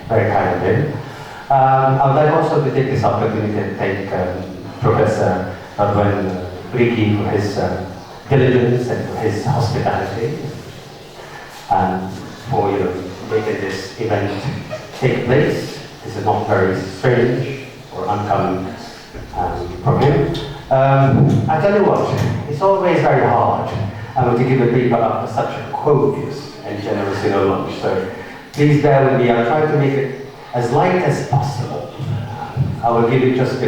Very kind of him. I would like also to take this opportunity to thank Professor Radwan Briki for his diligence and for his hospitality, and for making this event take place. This is not very strange or uncommon from him. I tell you what, it's always very hard to give a paper after such a copious and generous lunch. So please bear with me. I'll try to make it as light as possible. I will give you just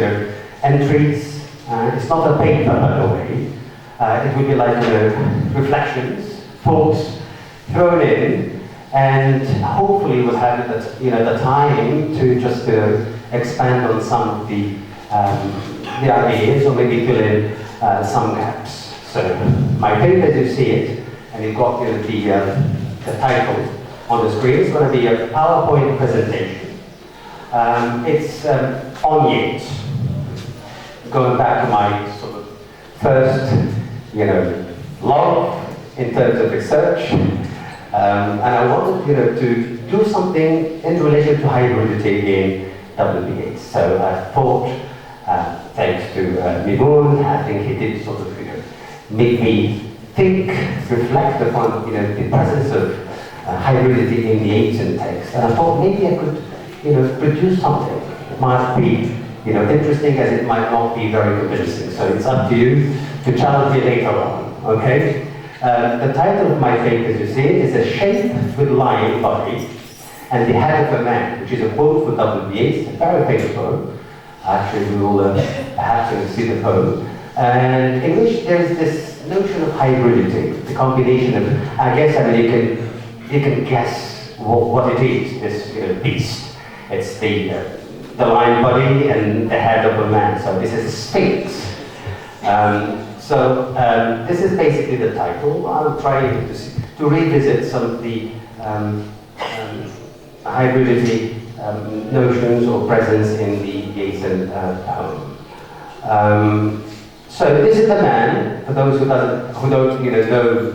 entries. It's not a paper, by the way. It would be like reflections, thoughts thrown in, and hopefully we'll have the time to just expand on some of the ideas, or maybe fill in some gaps. So my paper, as you see it, and you've got the title on the screen, it's going to be a PowerPoint presentation. It's on Yeats, going back to my sort of first, love in terms of research, and I wanted, to do something in relation to hybridity in WBA. So I thought, thanks to Mimoun, I think he did sort of, make me think, reflect upon, the presence of hybridity in the ancient text, and I thought maybe I could, produce something. It might be, interesting, as it might not be very convincing. So it's up to you to challenge me later on. Okay. The title of my paper, as you see it, is "A Shape with Lion Body and the Head of a Man," which is a quote from W. Yeats, a very famous poem. Actually, we will perhaps see the poem, and in which there is this notion of hybridity, the combination of, you can guess what it is. This beast. It's the lion body and the head of a man. So this is a sphinx. This is basically the title. I'll try to revisit some of the hybridity notions or presence in the Yeatsan poem. So this is the man. For those who don't know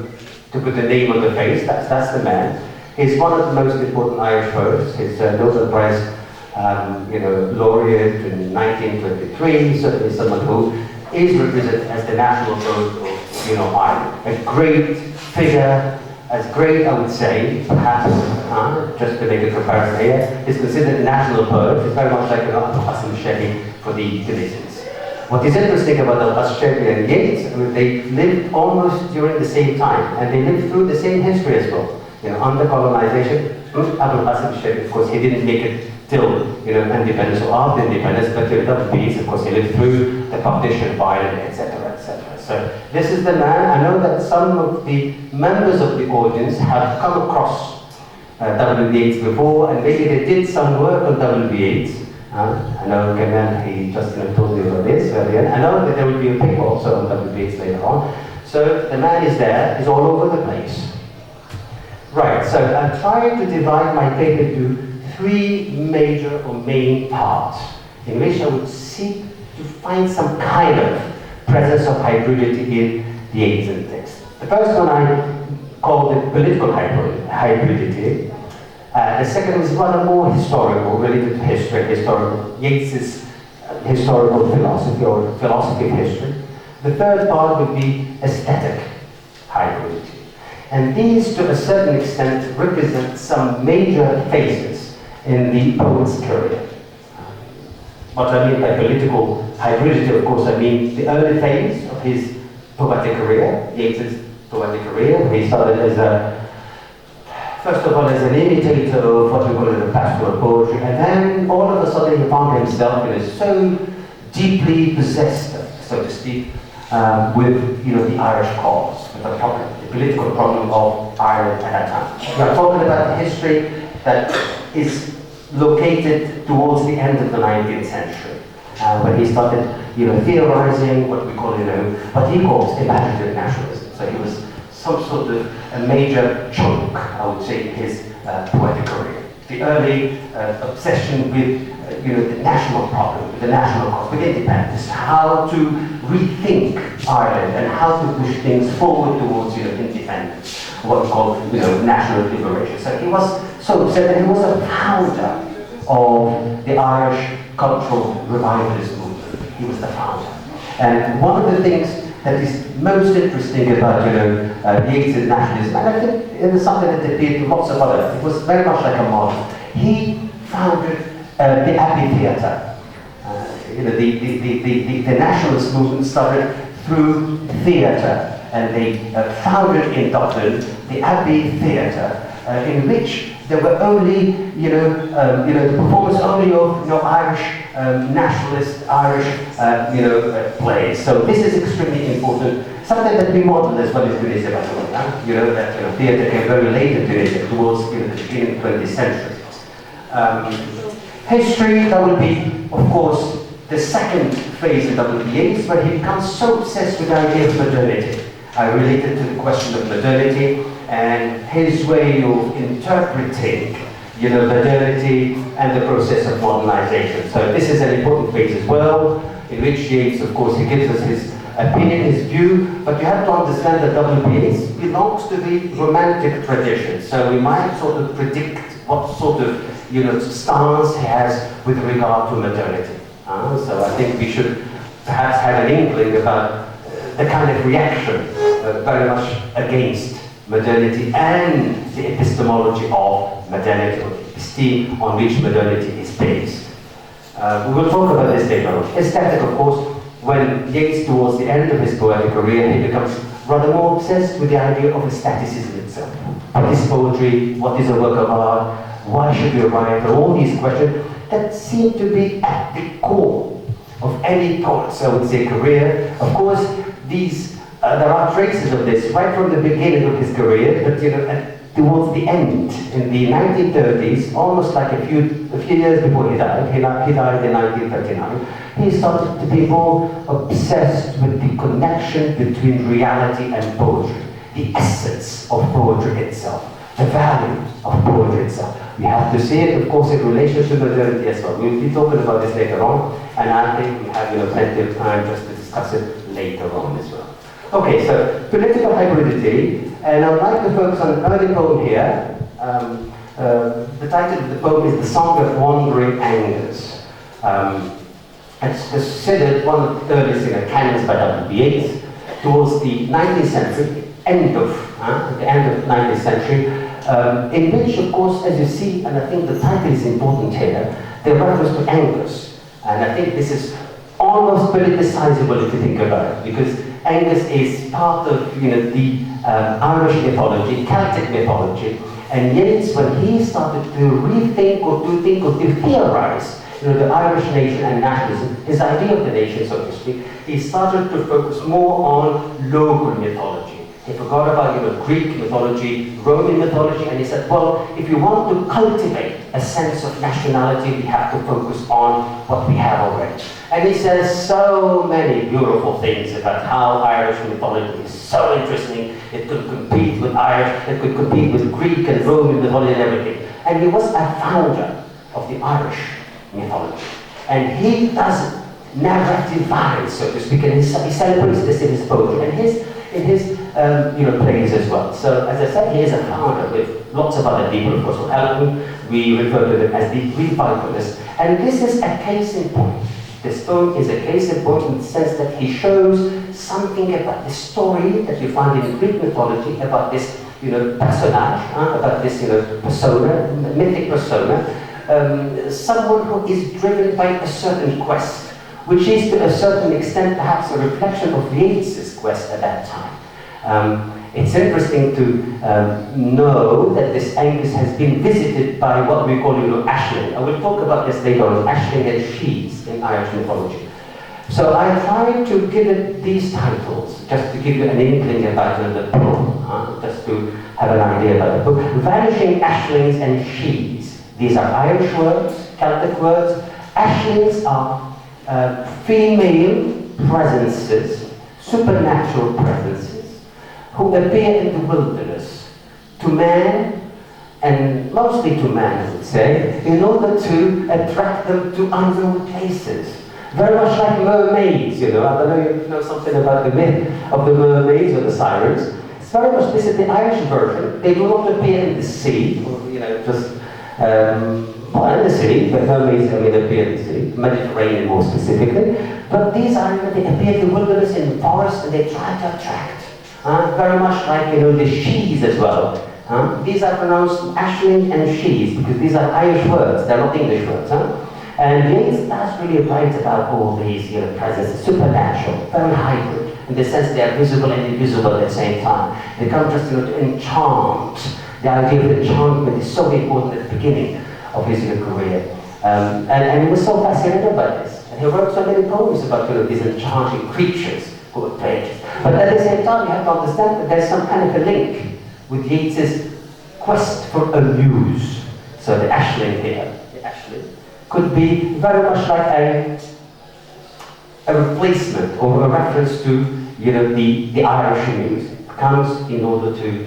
to put the name on the face, that's the man. He's one of the most important Irish poets. He's a Nobel Prize laureate in 1923. Certainly someone who is represented as the national poet of Ireland. A great figure, as great, I would say, perhaps, just to make a comparison here, is considered a national poet. It's very much like Hassan Shehi for the Tunisians. What is interesting about Al-Shehi and Yeats, they lived almost during the same time, and they lived through the same history as well. Under colonization, Abu Hassan Shehi, of course, he didn't make it till independence or after independence, but Yeats, of course, he lived through the partition of Ireland, etc., etc. So this is the man. I know that some of the members of the audience have come across W. Yeats before, and maybe they did some work on W. Yeats. I know Kamal, he just told me about this earlier. I know that there will be a paper also on W. Yeats later on. So the man is there, he's all over the place. Right, so I'm trying to divide my paper into three major or main parts, in which I would seek to find some kind of presence of hybridity in the Yeatsan text. The first one I called it political hybridity. The second is rather more historical, related to history, Yeats's historical philosophy or philosophy of history. The third part would be aesthetic hybridity. And these, to a certain extent, represent some major phases in the poet's career. What I mean by political hybridity, of course, I mean the early phase of his poetic career, Yeats's poetic career. He started as first of all, as an imitator of what we call the pastoral poetry, and then all of a sudden he found himself so deeply possessed, so to speak, with the Irish cause, with the political problem of Ireland at that time. We are talking about a history that is located towards the end of the 19th century, when he started, theorizing what we call, what he calls imaginative nationalism. So he was some sort of a major chunk, I would say, in his poetic career. The early obsession with, the national problem, the national cause, with independence, how to rethink Ireland and how to push things forward towards, independence, what we call, national liberation. So he was so upset that he was a founder of the Irish cultural revivalist movement. He was the founder. And one of the things that is most interesting about, Yeats' nationalism, and I think it was something that appeared to lots of others, it was very much like a model. He founded the Abbey Theatre. The nationalist movement started through theatre, and they founded in Dublin the Abbey Theatre, in which there were only, the performance only of Irish nationalist, Irish, plays. So this is extremely important. Something that we model as well in Tunisia, by the way. That theatre came very late in Tunisia, towards the beginning of the 20th century. History, that will be, of course, the second phase of W.B. where he becomes so obsessed with the idea of modernity. I related to the question of modernity and his way of interpreting, modernity and the process of modernization. So this is an important phase as well, in which Yeats, of course, he gives us his opinion, his view, but you have to understand that W.B. belongs to the Romantic tradition. So we might sort of predict what sort of, stance he has with regard to modernity. So I think we should perhaps have an inkling about the kind of reaction very much against modernity and the epistemology of modernity, or the esteem on which modernity is based. We will talk about this later on. Aesthetic, of course, when Yeats, towards the end of his poetic career, he becomes rather more obsessed with the idea of aestheticism itself. What is poetry? What is a work of art? Why should we write? All these questions that seem to be at the core of any poet's, I would say, career. Of course, there are traces of this right from the beginning of his career, but towards the end, in the 1930s, almost like a few years before he died, he died in 1939, he started to be more obsessed with the connection between reality and poetry, the essence of poetry itself, the value of poetry itself. We have to see it, of course, in relation to modernity as well. We'll be talking about this later on, and I think we have plenty of time just to discuss it later on as well. Okay, so political hybridity, and I would like to focus on an early poem here. The title of the poem is The Song of Wandering Angus. It's considered one of the earliest canons by W.B. towards the 19th century, the end of the 19th century. In which, of course, as you see, and I think the title is important here, the reference to Angus. And I think this is almost politicizable if you think about it, because Angus is part of the Irish mythology, Celtic mythology, and Yeats, when he started to rethink or to theorize the Irish nation and nationalism, his idea of the nation, so to speak, he started to focus more on local mythology. He forgot about Greek mythology, Roman mythology, and he said, well, if you want to cultivate a sense of nationality, we have to focus on what we have already. And he says so many beautiful things about how Irish mythology is so interesting. It could compete with Irish, it could compete with Greek and Roman mythology and everything. And he was a founder of the Irish mythology. And he does narrativize, so to speak, and he celebrates this in his poetry and in his plays as well. So, as I said, he is a founder with lots of other people, of course, who help him. We refer to them as the revivalists. And this is a case in point. This poem is a case in point in the sense that he shows something about the story that you find in Greek mythology about this, personage, about this, persona, mythic persona, someone who is driven by a certain quest, which is to a certain extent perhaps a reflection of Yeats' quest at that time. It's interesting to know that this Angus has been visited by what we call, Aisling. I will talk about this later on, Aisling and Shees in Irish mythology. So I tried to give it these titles, just to give you an inkling about the poem, just to have an idea about the book. Vanishing Aislings and Shees. These are Irish words, Celtic words. Aislings are female presences, supernatural presences, who appear in the wilderness to man, and mostly to man, I would say, in order to attract them to unknown places. Very much like mermaids, I don't know if you know something about the myth of the mermaids or the sirens. It's very much, this is the Irish version. They do not appear in the sea, or, just Well, in the sea, but mermaids appear in the sea, Mediterranean more specifically. But these are, they appear in the wilderness, in the forest, and they try to attract. Very much like, the she's as well. These are pronounced ashling and she's because these are Irish words, they're not English words. And Yeats does really write about all these presences, supernatural, very hybrid, in the sense they are visible and invisible at the same time. They come just to enchant. The idea of enchantment is so important at the beginning of his career. And he was so fascinated by this. And he wrote so many poems about these enchanting creatures who were pages. But at the same time, you have to understand that there's some kind of a link with Yeats's quest for a muse. So the ashling here, the ashling, could be very much like a replacement or a reference to the Irish muse. It comes in order to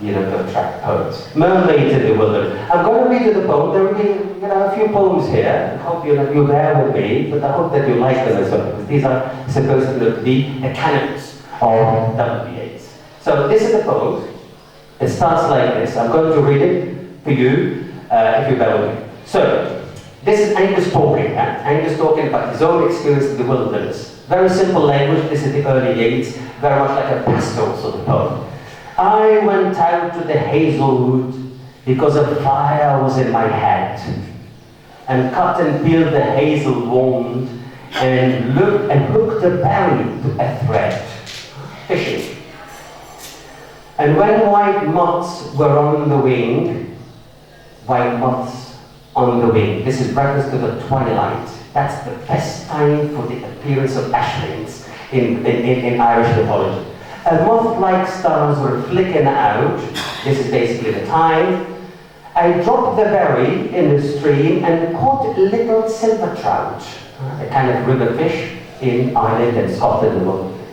to attract poets. Mermaids in the wilderness. I'm going to read you the poem. There will be a few poems here. I hope you'll bear with me, but I hope that you like them as well, because these are supposed to be the canons of W.H. So this is the poem. It starts like this. I'm going to read it for you, if you bear with me. So, this is Angus talking. Angus talking about his own experience in the wilderness. Very simple language. This is the early Yeats, very much like a pastoral sort of poem. I went out to the hazelwood because a fire was in my head, and cut and peeled the hazel wand, and hooked a berry to a thread. Fishing. And when white moths were on the wing, white moths on the wing, this is reference to the twilight. That's the best time for the appearance of ashlings in Irish mythology. A moth-like stars were flicking out. This is basically the time. I dropped the berry in the stream and caught little silver trout, a kind of river fish in Ireland and Scotland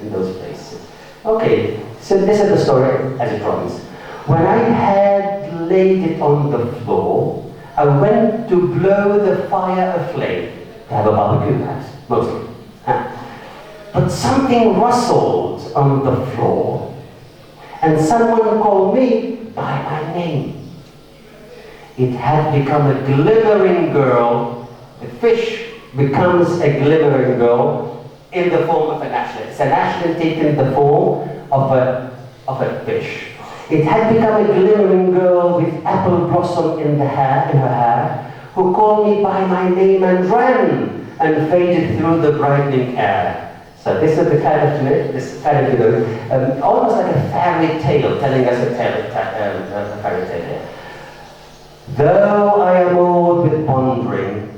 in those places. Okay, so this is the story as it runs. When I had laid it on the floor, I went to blow the fire aflame. To have a barbecue, perhaps, mostly. But something rustled on the floor, and someone called me by my name. It had become a glimmering girl. The fish becomes a glimmering girl in the form of an ashling. It's an ashling taken the form of a fish. It had become a glimmering girl with apple blossom in her hair, who called me by my name and ran and faded through the brightening air. So this is the kind of, almost like a fairy tale, telling us a fairy tale here. Though I am old with wandering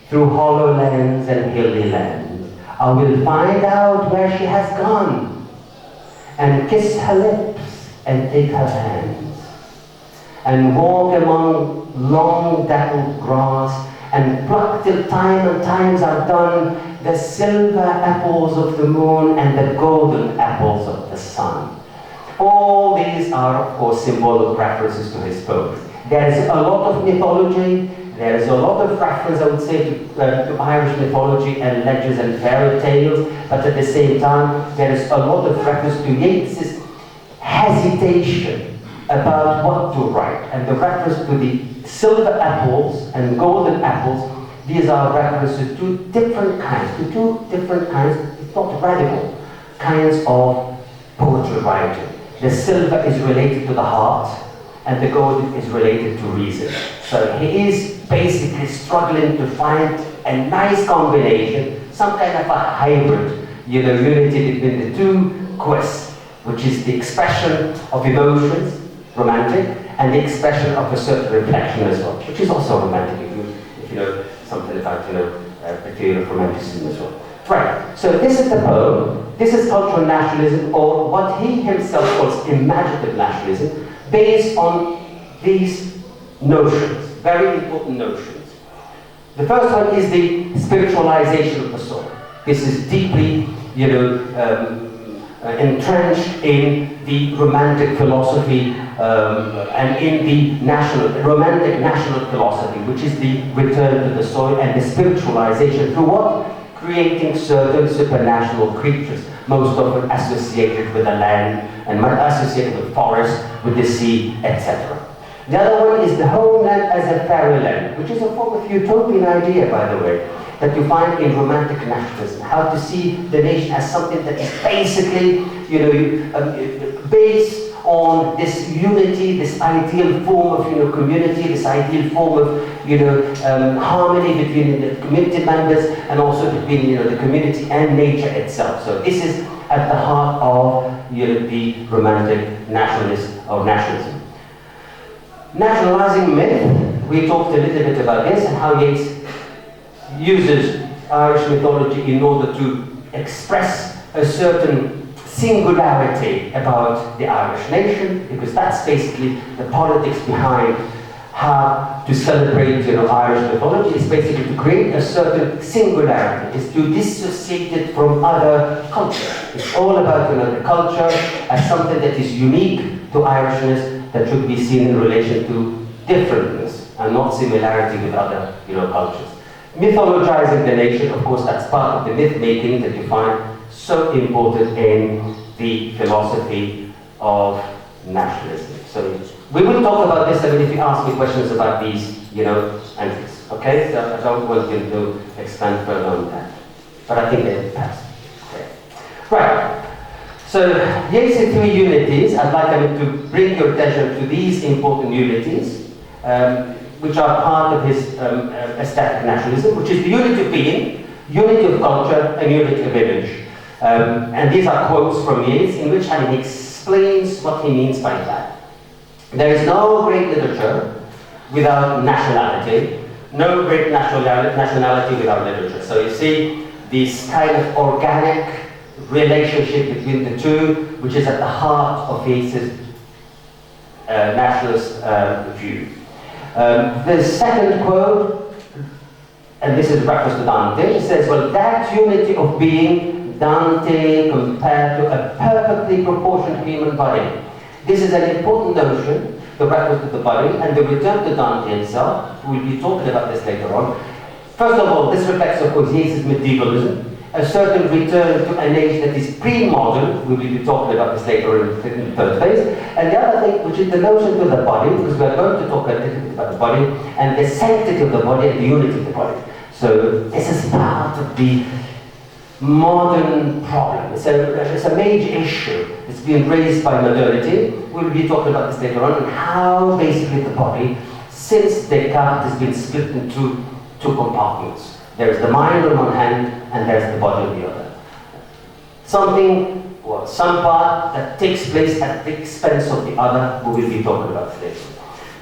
through hollow lands and hilly land, I will find out where she has gone, and kiss her lips and take her hands, and walk among long dappled grass, and pluck till time and times are done the silver apples of the moon and the golden apples of the sun. All these are, of course, symbolic references to his poetry. There is a lot of mythology, there is a lot of reference, I would say, to Irish mythology and legends and fairy tales, but at the same time, there is a lot of reference to Yeats's hesitation about what to write, and the reference to the silver apples and golden apples. These are references to two different kinds, it's not radical, kinds of poetry writing. The silver is related to the heart, and the golden is related to reason. So he is basically struggling to find a nice combination, some kind of a hybrid, unity between the two quests, which is the expression of emotions, romantic, and the expression of a certain reflection as well, which is also romantic, if you know something about, a period of romanticism as well. Right, so this is the poem, this is cultural nationalism, or what he himself calls imaginative nationalism, based on these notions, very important notions. The first one is the spiritualization of the soul. This is deeply, entrenched in the romantic philosophy and in the romantic national philosophy, which is the return to the soil and the spiritualization through what? Creating certain supernatural creatures, most often associated with the land and associated with forest, with the sea, etc. The other one is the homeland as a fairyland, which is a form of utopian idea, by the way, that you find in romantic nationalism. How to see the nation as something that is basically, based on this unity, this ideal form of, community, this ideal form of, harmony between the community members and also between, the community and nature itself. So this is at the heart of, the romantic nationalism. Nationalizing myth, we talked a little bit about this and how Yeats uses Irish mythology in order to express a certain singularity about the Irish nation, because that's basically the politics behind how to celebrate, Irish mythology. Is basically to create a certain singularity, is to dissociate it from other cultures. It's all about, the culture as something that is unique to Irishness, that should be seen in relation to differentness and not similarity with other, cultures. Mythologizing the nation, of course, that's part of the myth-making that you find so important in the philosophy of nationalism. So we will talk about this, if you ask me questions about these, entries, okay? So I don't want you to expand further on that. But I think they pass. Okay. Right. So, Yeats' three unities, I'd like to bring your attention to these important unities, which are part of his aesthetic nationalism, which is the unity of being, unity of culture, and unity of image. And these are quotes from Yeats, in which he explains what he means by that. There is no great literature without nationality, no great nationality without literature. So you see this kind of organic relationship between the two, which is at the heart of Yeats' nationalist view. The second quote, and this is reference to Dante, it says, well, that unity of being, Dante compared to a perfectly proportioned human body. This is an important notion, the reference to the body, and the return to Dante himself. We'll be talking about this later on. First of all, this reflects, of course, Yeats' medievalism, a certain return to an age that is pre-modern. We will be talking about this later in the third phase. And the other thing, which is the notion to the body, because we are going to talk a little bit about the body, and the sanctity of the body and the unity of the body. So this is part of the modern problem. It's a major issue. It's being raised by modernity. We'll be talking about this later on, and how basically the body, since Descartes, has been split into two compartments. There's the mind on one hand, and there's the body on the other. Some part that takes place at the expense of the other, we will be talking about today.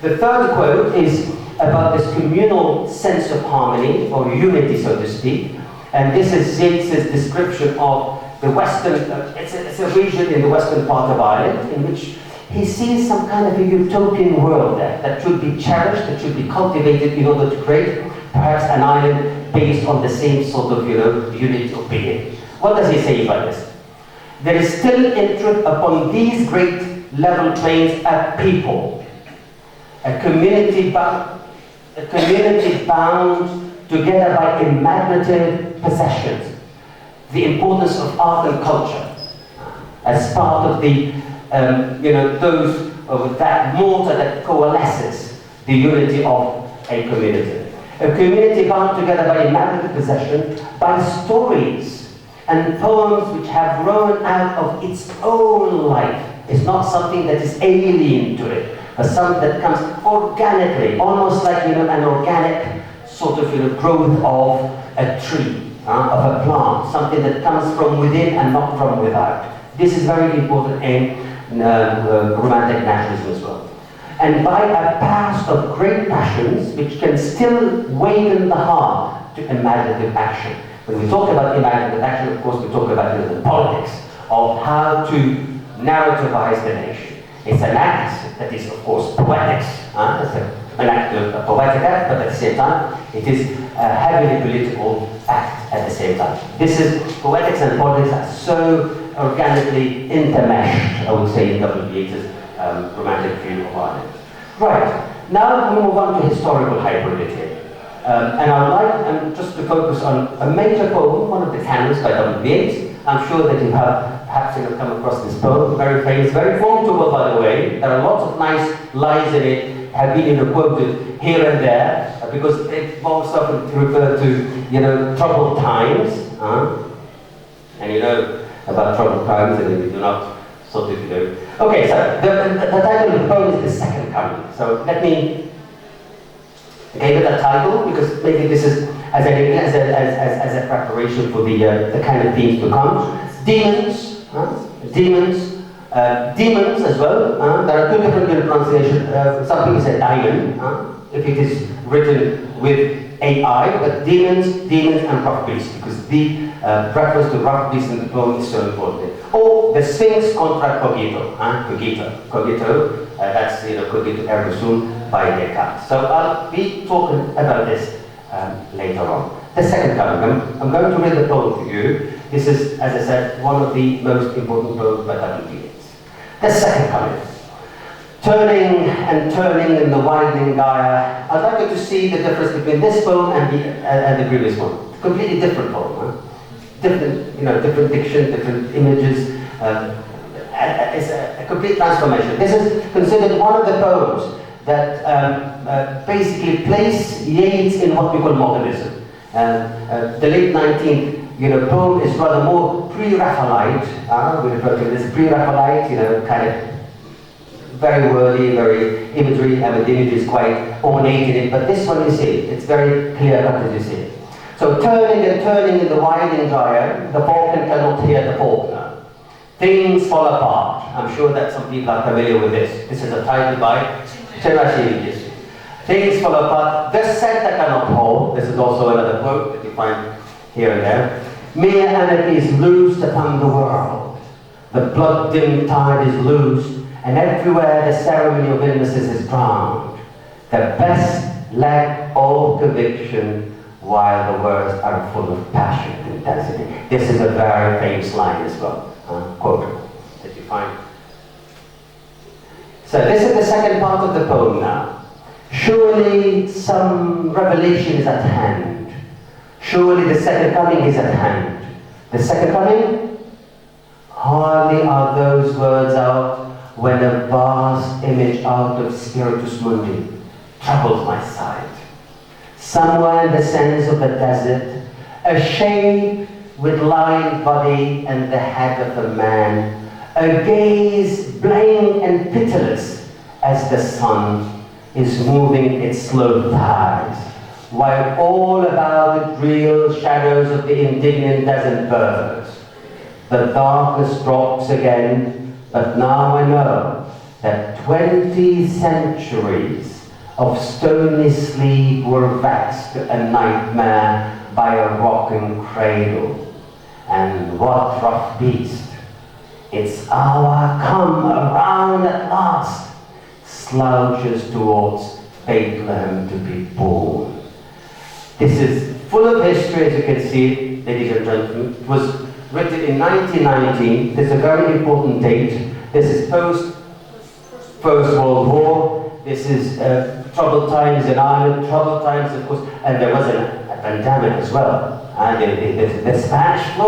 The third quote is about this communal sense of harmony, or unity, so to speak. And this is Yeats' description of the western, it's a region in the western part of Ireland, in which he sees some kind of a utopian world there that should be cherished, that should be cultivated in order to create perhaps an island based on the same sort of, unity of being. What does he say about this? There is still interest upon these great level plains a people, a community bound together by imaginative possessions, the importance of art and culture as part of the, those of that mortar that coalesces the unity of a community. A community bound together by imaginative possession, by stories and poems which have grown out of its own life. It's not something that is alien to it, but something that comes organically, almost like an organic sort of growth of a tree, of a plant, something that comes from within and not from without. This is very important in romantic nationalism as well. And by a past of great passions which can still waken the heart to imaginative action. When we talk about imaginative action, of course, we talk about the politics of how to narrativize the nation. It's an act that is, of course, poetics. It's an act, a poetic act, but at the same time, it is a heavily political act at the same time. This is, poetics and politics are so organically intermeshed, I would say, in W. Yeats' romantic view of Ireland. Right, now we move on to historical hybridity. And I would like just to focus on a major poem, one of the canons by W. Yeats. I'm sure that you have perhaps come across this poem, very famous, very formidable, by the way. There are lots of nice lines in it, have been, quoted here and there, because it most often refer to, troubled times. And you know about troubled times, and we do not sort of, Okay, so the title of the poem is The Second Coming. So let me give it a title, because maybe this is as a preparation for the kind of themes to come. Demons, demons as well. There are two different pronunciations. Some people say diamond, if it is written with AI, but demons, and rough beast, because the reference to rough beast in the poem is so important. Or the Sphinx contra cogito, cogito, that's cogito ergo sum by Descartes. So I'll be talking about this later on. The second coming, I'm going to read the poem to you. This is, as I said, one of the most important poems by W. Yeats. The second coming. Turning and turning in the widening gyre, I'd like you to see the difference between this poem and the previous one. Completely different poem, different, different diction, different images. It's a complete transformation. This is considered one of the poems that basically place Yeats in what we call modernism. The late 19th poem is rather more pre-Raphaelite. We refer to this pre-Raphaelite, kind of very wordy, very imagery, and the image is quite ornate in it. But this one, you see, it's very clear cut as you see it. So turning and turning in the widening gyre, the falcon cannot hear the faulconer. Things fall apart. I'm sure that some people are familiar with this. This is a title by Rached. Things fall apart. The center cannot hold. This is also another quote that you find here and there. Mere anarchy is loosed upon the world. The blood-dimmed tide is loosed, and everywhere the ceremony of illnesses is drowned. The best lack all conviction, while the worst are full of passion and intensity. This is a very famous line as well, quote, that you find. So this is the second part of the poem now. Surely some revelation is at hand. Surely the second coming is at hand. The second coming? Hardly are those words out when a vast image out of Spiritus Mundi troubles my sight. Somewhere in the sands of the desert, a shape with lined body and the head of a man, a gaze blank and pitiless as the sun is moving its slow thighs, while all about it reel shadows of the indignant desert birds. The darkness drops again, but now I know that 20 centuries of stony sleep were vexed a nightmare by a rocking cradle. And what rough beast, its hour come around at last, slouches towards Bethlehem to be born. This is full of history, as you can see, ladies and gentlemen. It was written in 1919. This is a very important date. This is post-First World War. This is troubled times in Ireland, troubled times, of course, and there was a pandemic as well. And the Spanish flu,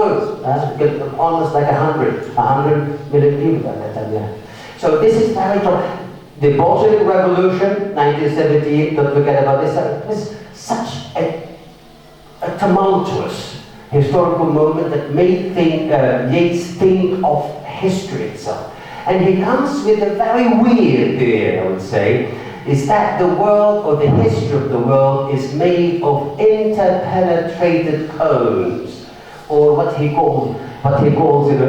almost like 100 million people at that time, yeah. So this is very troubled. The Bolshevik Revolution, 1978, don't forget about this. It was such a tumultuous historical moment that made Yeats think of history itself. And he comes with a very weird theory, I would say, is that the world, or the history of the world, is made of interpenetrated cones, or what he calls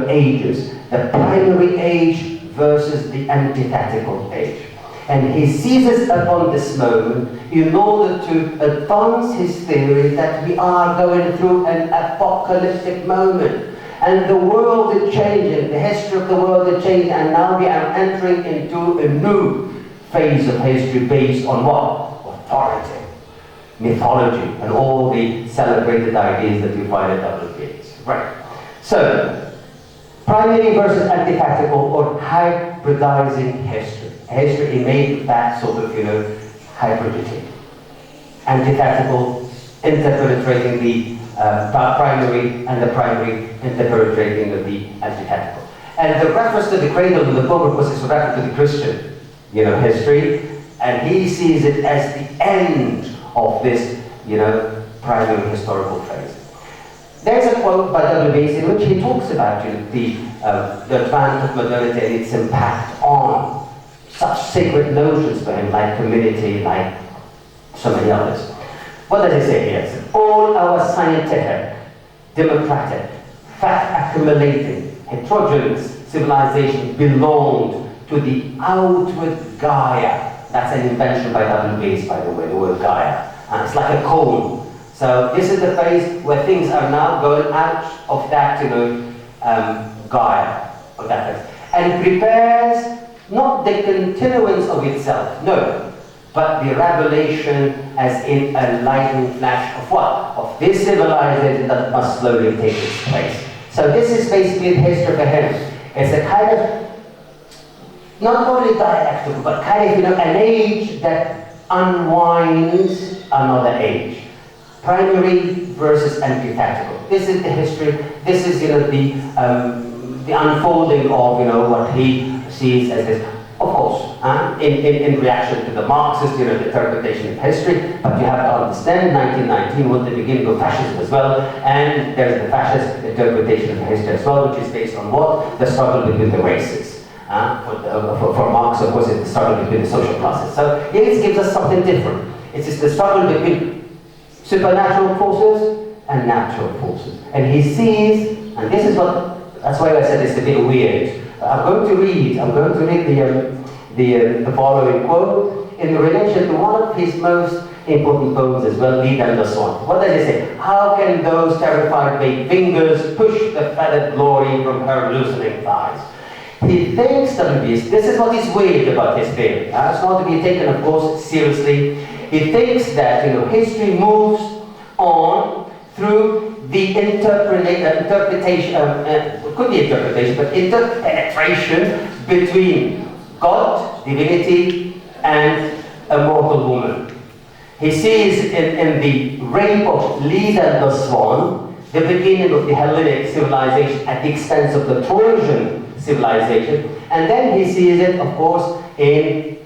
ages. The primary age versus the antithetical age. And he seizes upon this moment in order to advance his theory that we are going through an apocalyptic moment. And the world is changing, the history of the world is changing, and now we are entering into a new phase of history based on what? Authority, mythology, and all the celebrated ideas that you find at W. Yeats. Right. So, primary versus antithetical, or hybridizing history. History made that sort of, hybridity. Antithetical, interpenetrating the primary, and the primary interpenetrating of the antithetical. And the reference to the cradle in the book, of course, is a reference to the Christian, history. And he sees it as the end of this, primary historical phase. There's a quote by W.B. in which he talks about the advance of modernity and its impact on such sacred notions for him, like community, like so many others. What does he say here? All our scientific, democratic, fact-accumulating, heterogeneous civilization belonged to the outward Gaia. That's an invention by W.B., by the way, the word Gaia. And it's like a cone. So this is the phase where things are now going out of that, Gaia, of that phase. And prepares not the continuance of itself, no, but the revelation as in a lightning flash of what? Of this civilization that must slowly take its place. So this is basically the history for him. It's a kind of, not only dialectical, but kind of, an age that unwinds another age. Primary versus antithetical. This is the history. This is, the unfolding of, what he sees as this. Of course, in reaction to the Marxist, interpretation of history, but you have to understand 1919 was the beginning of fascism as well, and there's the fascist interpretation of history as well, which is based on what? The struggle between the races. For Marx, of course, it's the struggle between the social classes. So Yates gives us something different. It's just the struggle between supernatural forces and natural forces. And he sees, and this is that's why I said it's a bit weird. I'm going to read the following quote in relation to one of his most important poems as well, Lead and the Swan. What does he say? How can those terrified big fingers push the feathered glory from her loosening thighs? He thinks that this is what is weird about his theory. It's not to be taken, of course, seriously. He thinks that history moves on through the interpretation, could be interpretation, but interpenetration between God, divinity, and a mortal woman. He sees in the rape of Leda the Swan the beginning of the Hellenic civilization at the expense of the Trojan civilization, and then he sees it, of course, in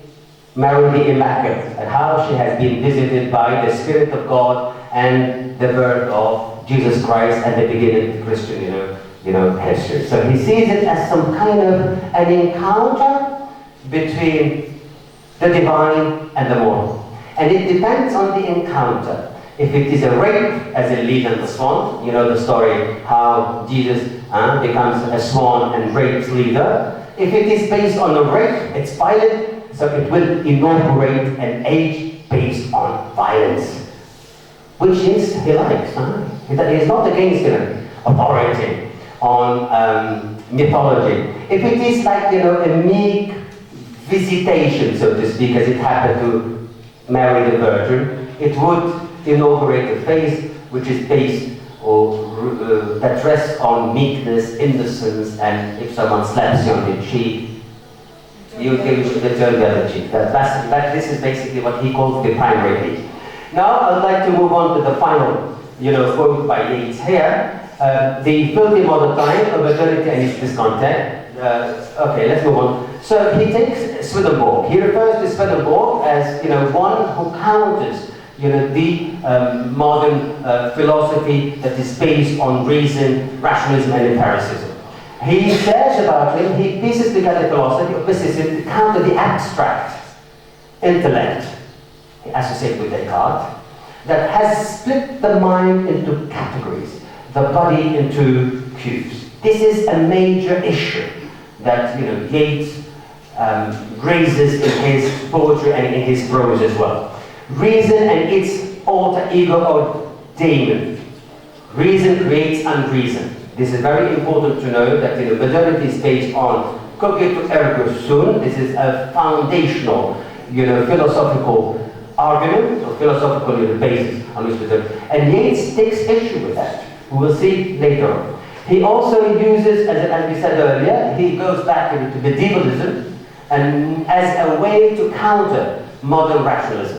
Mary the Immaculate, and how she has been visited by the Spirit of God and the birth of Jesus Christ and the beginning of Christian, history. So he sees it as some kind of an encounter between the divine and the mortal. And it depends on the encounter. If it is a rape, as in Leda and the Swan, the story how Jesus becomes a swan and rapes Leda. If it is based on a rape, it's violent, so it will inaugurate an age based on violence, which is he likes. He is not against authority on mythology. If it is like a meek visitation, so to speak, as it happened to Mary the Virgin, it would inaugurate a phase which is based or that rests on meekness, innocence, and if someone slaps you on the cheek, you give the turn the other cheek. This is basically what he calls the primary age. Now I'd like to move on to the final, quote by Yates here. The filthy modern time of modernity and its discontent. Okay, let's move on. So he takes Swedenborg. He refers to Swedenborg as one who counters the modern philosophy that is based on reason, rationalism, and empiricism. He says about him, he pieces together philosophy of mysticism to counter the abstract intellect, associated with Descartes, that has split the mind into categories, the body into cubes. This is a major issue that Yates raises in his poetry and in his prose as well. Reason and its alter ego or daemon. Reason creates unreason. This is very important to know that modernity is based on cogito ergo sum. This is a foundational, philosophical argument or philosophical basis on which modernity. And Yates takes issue with that. We will see later on. He also uses, as we said earlier, he goes back to medievalism and as a way to counter modern rationalism.